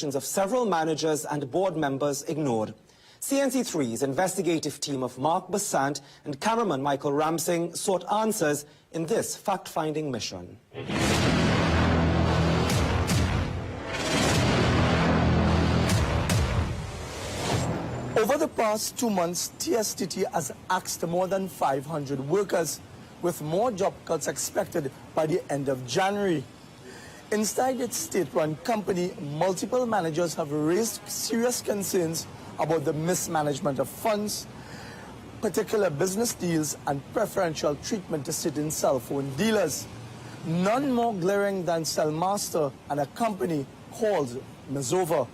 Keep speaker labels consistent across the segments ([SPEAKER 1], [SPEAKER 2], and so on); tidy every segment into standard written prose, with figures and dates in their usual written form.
[SPEAKER 1] of several managers and board members ignored. cnc3's investigative team of Mark Bassant and cameraman Michael Ramsing sought answers in this fact-finding mission.
[SPEAKER 2] Over the past 2 months, tstt has axed more than 500 workers, with more job cuts expected by the end of January. Inside its state-run company, multiple managers have raised serious concerns about the mismanagement of funds, particular business deals, and preferential treatment to certain cell phone dealers. None more glaring than Cellmaster and a company called Mazova.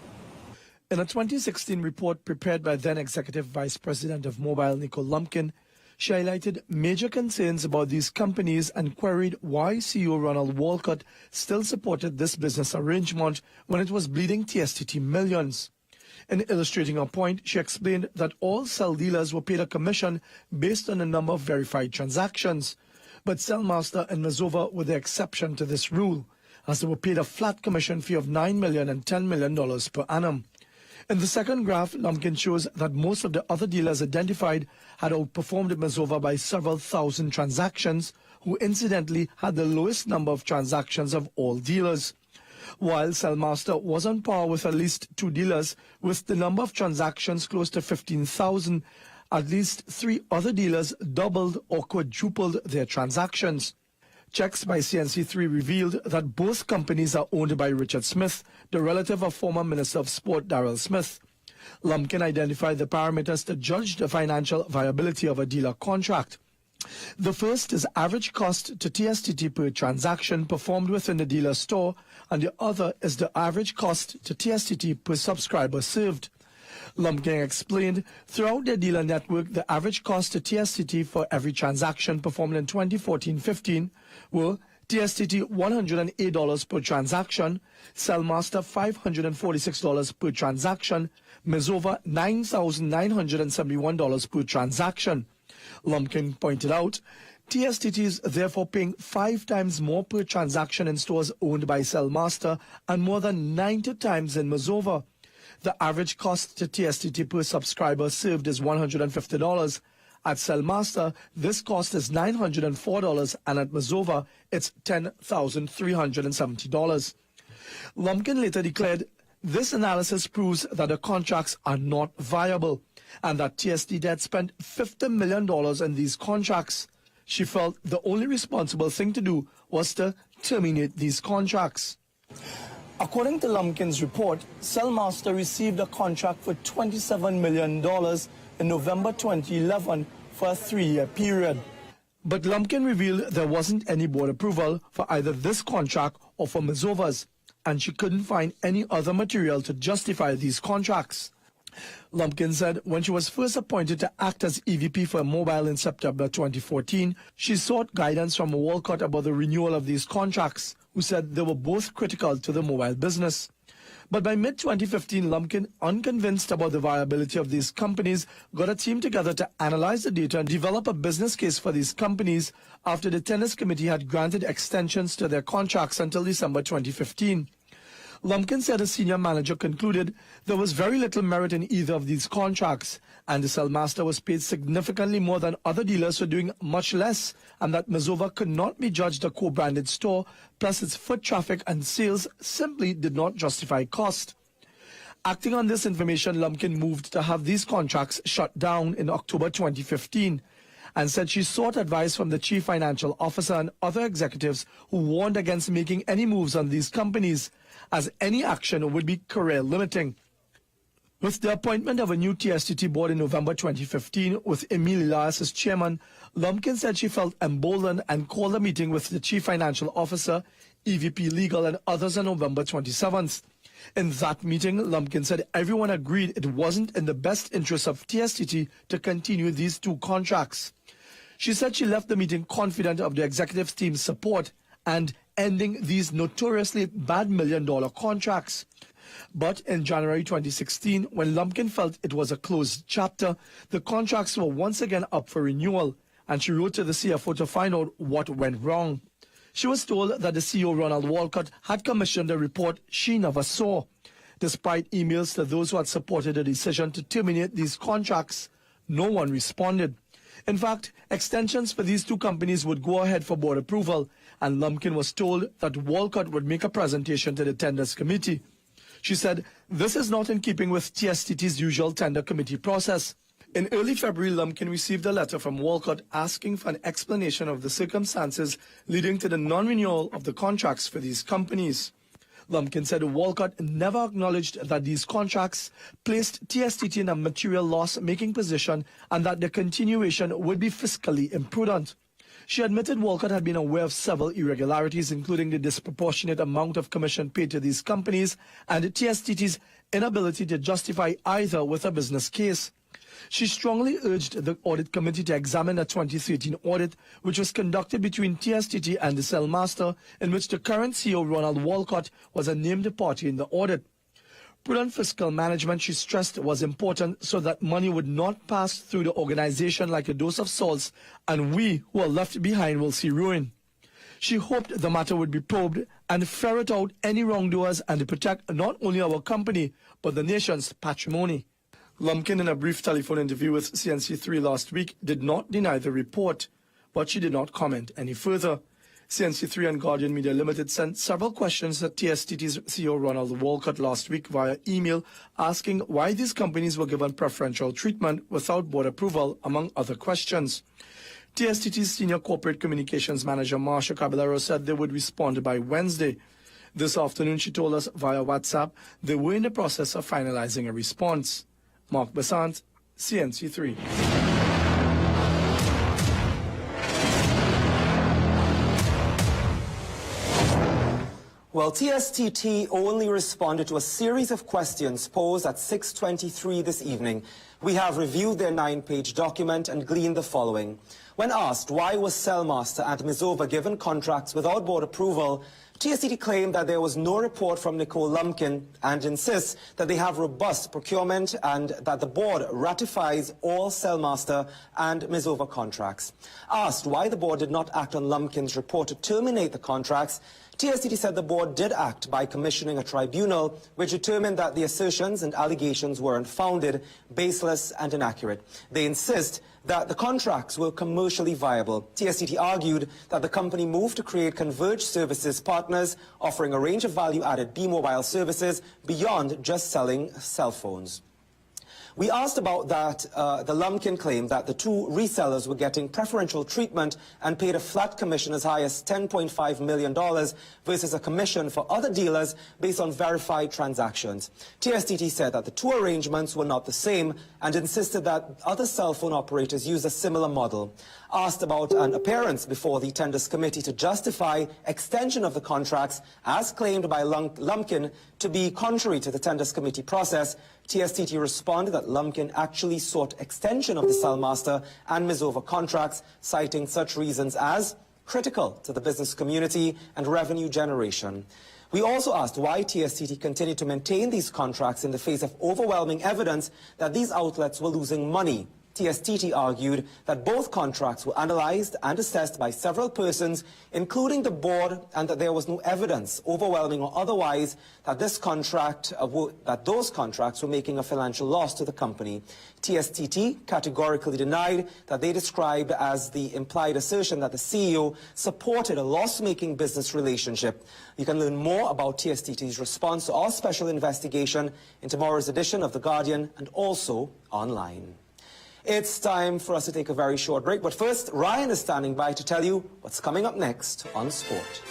[SPEAKER 2] In a 2016 report prepared by then Executive Vice President of Mobile Nicole Lumpkin, she highlighted major concerns about these companies and queried why CEO Ronald Walcott still supported this business arrangement when it was bleeding tstt millions. In illustrating her point, she explained that all cell dealers were paid a commission based on the number of verified transactions. But Cellmaster and Mazova were the exception to this rule, as they were paid a flat commission fee of $9 million and $10 million per annum. In the second graph, Lumpkin shows that most of the other dealers identified had outperformed Mazova by several thousand transactions, who incidentally had the lowest number of transactions of all dealers. While Cellmaster was on par with at least 2 dealers, with the number of transactions close to 15,000, at least 3 other dealers doubled or quadrupled their transactions. Checks by cnc3 revealed that both companies are owned by Richard Smith, the relative of former Minister of Sport Darrell Smith. Lumpkin identified the parameters to judge the financial viability of a dealer contract. The first is average cost to tstt per transaction performed within the dealer store, and the other is the average cost to tstt per subscriber served. Lumpkin explained, throughout their dealer network, the average cost to tstt for every transaction performed in 2014-15 were tstt $108 per transaction, Cellmaster $546 per transaction, Mazova $9,971 per transaction. Lumpkin pointed out, tstt is therefore paying 5 times more per transaction in stores owned by Cellmaster and more than 90 times in Mazova. The average cost to tstt per subscriber served is $150. At Cellmaster, this cost is $904, and at Mazova, it's $10,370. Lumpkin later declared, this analysis proves that the contracts are not viable, and that tstt had spent $50 million in these contracts. She felt the only responsible thing to do was to terminate these contracts. According to Lumpkin's report, Cellmaster received a contract for $27 million in November 2011 for a 3-year period. But Lumpkin revealed there wasn't any board approval for either this contract or for Mazova's, and she couldn't find any other material to justify these contracts. Lumpkin said when she was first appointed to act as EVP for mobile in September 2014, she sought guidance from Walcott about the renewal of these contracts, who said they were both critical to the mobile business. But by mid-2015, Lumpkin, unconvinced about the viability of these companies, got a team together to analyze the data and develop a business case for these companies after the Tennis Committee had granted extensions to their contracts until December 2015. Lumpkin said a senior manager concluded there was very little merit in either of these contracts, and the Cellmaster was paid significantly more than other dealers for doing much less, and that Mazova could not be judged a co-branded store, plus its foot traffic and sales simply did not justify cost. Acting on this information, Lumpkin moved to have these contracts shut down in October 2015, and said she sought advice from the chief financial officer and other executives who warned against making any moves on these companies, as any action would be career limiting. With the appointment of a new tstt board in November 2015 with Emile Elias as chairman, Lumpkin said she felt emboldened and called a meeting with the chief financial officer, EVP legal, and others on November 27th. In that meeting, Lumpkin said everyone agreed it wasn't in the best interest of tstt to continue these 2 contracts. She said she left the meeting confident of the executive team's support and ending these notoriously bad $1 million contracts. But in January 2016, when Lumpkin felt it was a closed chapter, the contracts were once again up for renewal, and she wrote to the CFO to find out what went wrong. She was told that the CEO Ronald Walcott had commissioned a report she never saw. Despite emails to those who had supported the decision to terminate these contracts, no one responded. In fact, extensions for these two companies would go ahead for board approval, and Lumpkin was told that Walcott would make a presentation to the tenders committee. She said, "This is not in keeping with TSTT's usual tender committee process." In early February, Lumpkin received a letter from Walcott asking for an explanation of the circumstances leading to the non-renewal of the contracts for these companies. Lumpkin said Walcott never acknowledged that these contracts placed TSTT in a material loss-making position and that the continuation would be fiscally imprudent. She admitted Walcott had been aware of several irregularities, including the disproportionate amount of commission paid to these companies and TSTT's inability to justify either with a business case. She strongly urged the audit committee to examine a 2013 audit, which was conducted between TSTT and the cellmaster, in which the current CEO, Ronald Walcott, was a named party in the audit. Prudent fiscal management, she stressed, was important so that money would not pass through the organization like a dose of salts, and we who are left behind will see ruin. She hoped the matter would be probed and ferret out any wrongdoers and to protect not only our company, but the nation's patrimony. Lumpkin, in a brief telephone interview with cnc3 last week, did not deny the report, but she did not comment any further. cnc3 and Guardian Media Limited sent several questions to TSTT's CEO Ronald Walcott last week via email, asking why these companies were given preferential treatment without board approval, among other questions. TSTT's Senior Corporate Communications Manager Marsha Caballero said they would respond by Wednesday. This afternoon, she told us via WhatsApp they were in the process of finalizing a response. Mark Bassant, cnc3.
[SPEAKER 1] Well, tstt only responded to a series of questions posed at 6:23 this evening. We have reviewed their 9-page document and gleaned the following. When asked why was Cellmaster and Mizova given contracts without board approval, TSTT claimed that there was no report from Nicole Lumpkin and insists that they have robust procurement and that the board ratifies all Cellmaster and Mizova contracts. Asked why the board did not act on Lumpkin's report to terminate the contracts, TSTT said the board did act by commissioning a tribunal which determined that the assertions and allegations were unfounded, baseless and inaccurate. They insist that the contracts were commercially viable. TSTT argued that the company moved to create converged services partners offering a range of value-added B-mobile services beyond just selling cell phones. We asked about that, the Lumpkin claim that the two resellers were getting preferential treatment and paid a flat commission as high as $10.5 million versus a commission for other dealers based on verified transactions. TSTT said that the two arrangements were not the same and insisted that other cell phone operators use a similar model. Asked about an appearance before the tenders committee to justify extension of the contracts as claimed by Lumpkin to be contrary to the tenders committee process, TSTT responded that Lumpkin actually sought extension of the Cellmaster and Mizova contracts, citing such reasons as critical to the business community and revenue generation. We also asked why TSTT continued to maintain these contracts in the face of overwhelming evidence that these outlets were losing money. TSTT argued that both contracts were analyzed and assessed by several persons, including the board, and that there was no evidence, overwhelming or otherwise, that those contracts were making a financial loss to the company. TSTT categorically denied that they described as the implied assertion that the CEO supported a loss-making business relationship. You can learn more about TSTT's response to our special investigation in tomorrow's edition of The Guardian and also online. It's time for us to take a very short break, but first, Ryan is standing by to tell you what's coming up next on Sport.